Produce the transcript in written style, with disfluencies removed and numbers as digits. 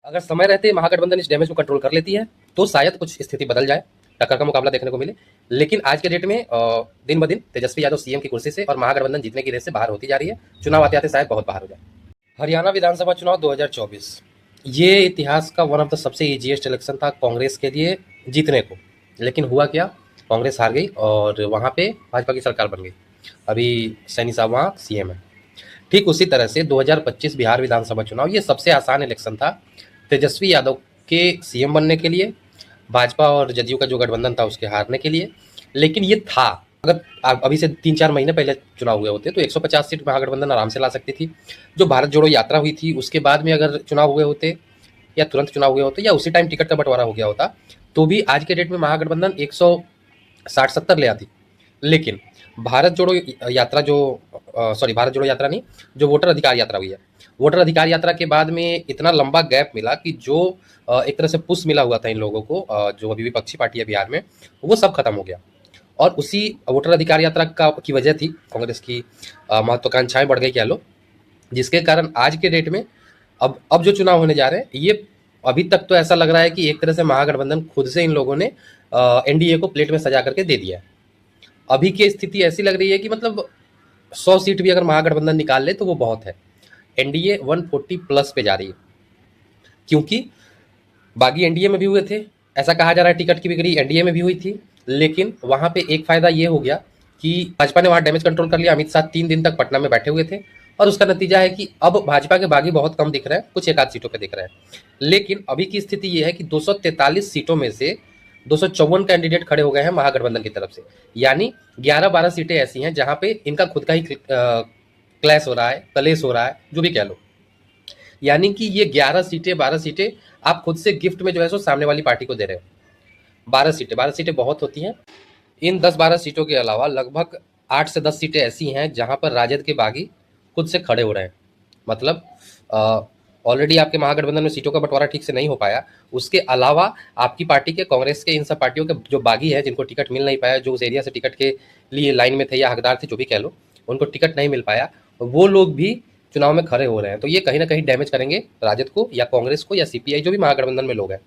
अगर समय रहते महागठबंधन इस डैमेज को कंट्रोल कर लेती है तो शायद कुछ स्थिति बदल जाए, टक्कर का मुकाबला देखने को मिले। लेकिन आज के डेट में दिन ब दिन तेजस्वी यादव सीएम की कुर्सी से और महागठबंधन जीतने की रेस से बाहर होती जा रही है। चुनाव आते आते शायद बहुत बाहर हो जाए। हरियाणा विधानसभा चुनाव 2024 ये इतिहास का वन ऑफ द सबसे इजीएस्ट इलेक्शन था कांग्रेस के लिए जीतने को। लेकिन हुआ क्या, कांग्रेस हार गई और वहां पे भाजपा की सरकार बन गई। अभी सैनी साहब वहां सीएम है। ठीक उसी तरह से 2025 बिहार विधानसभा चुनाव ये सबसे आसान इलेक्शन था तेजस्वी यादव के सीएम बनने के लिए, भाजपा और जदयू का जो गठबंधन था उसके हारने के लिए। लेकिन ये था, अगर अभी से 3-4 महीने पहले चुनाव हुए होते तो 150 सीट महागठबंधन आराम से ला सकती थी। जो भारत जोड़ो यात्रा हुई थी उसके बाद में अगर चुनाव हुए होते या तुरंत चुनाव हुए होते या उसी टाइम टिकट का बंटवारा हो गया होता तो भी आज के डेट में महागठबंधन 160-70 ले आती। लेकिन भारत जोड़ो यात्रा जो भारत जोड़ो यात्रा नहीं, जो वोटर अधिकार यात्रा हुई है, वोटर अधिकार यात्रा के बाद में इतना लंबा गैप मिला कि जो एक तरह से पुश मिला हुआ था इन लोगों को, जो अभी विपक्षी पार्टी है बिहार में, वो सब खत्म हो गया। और उसी वोटर अधिकार यात्रा की वजह थी कांग्रेस की महत्वाकांक्षाएं बढ़ गई कह लो, जिसके कारण आज के डेट में अब जो चुनाव होने जा रहे हैं ये अभी तक तो ऐसा लग रहा है कि एक तरह से महागठबंधन खुद से इन लोगों ने एनडीए को प्लेट में सजा करके दे दिया है। अभी की स्थिति ऐसी लग रही है कि मतलब 100 सीट भी अगर महागठबंधन निकाल ले तो वो बहुत है। एनडीए 140 प्लस पे जा रही है, क्योंकि बागी एनडीए में भी हुए थे। ऐसा कहा जा रहा है टिकट की बिक्री एनडीए में भी हुई थी। लेकिन वहां पे एक फायदा ये हो गया कि भाजपा ने वहां डैमेज कंट्रोल कर लिया। अमित शाह 3 दिन तक पटना में बैठे हुए थे और उसका नतीजा है कि अब भाजपा के बागी बहुत कम दिख रहे हैं, कुछ एक आध सीटों पे दिख रहे हैं। लेकिन अभी की स्थिति ये है कि 243 सीटों में से 254 कैंडिडेट खड़े हो गए हैं महागठबंधन की तरफ से। यानी 11-12 सीटें ऐसी हैं जहां पे इनका खुद का ही क्लैश हो रहा है, कलेश हो रहा है, जो भी कह लो। यानी कि ये 11 सीटें 12 सीटें आप खुद से गिफ्ट में जो है सो सामने वाली पार्टी को दे रहे हो। 12 सीटें बहुत होती हैं। इन 10-12 सीटों के अलावा लगभग 8 से 10 सीटें ऐसी हैं जहां पर राजद के बागी खुद से खड़े हो रहे हैं। मतलब ऑलरेडी आपके महागठबंधन में सीटों का बंटवारा ठीक से नहीं हो पाया, उसके अलावा आपकी पार्टी के, कांग्रेस के, इन सब पार्टियों के जो बागी है, जिनको टिकट मिल नहीं पाया, जो उस एरिया से टिकट के लिए लाइन में थे या हकदार थे, जो भी कह लो, उनको टिकट नहीं मिल पाया, वो लोग भी चुनाव में खड़े हो रहे हैं। तो ये कहीं ना कहीं डैमेज करेंगे राजद को या कांग्रेस को या सीपीआई, जो भी महागठबंधन में लोग हैं।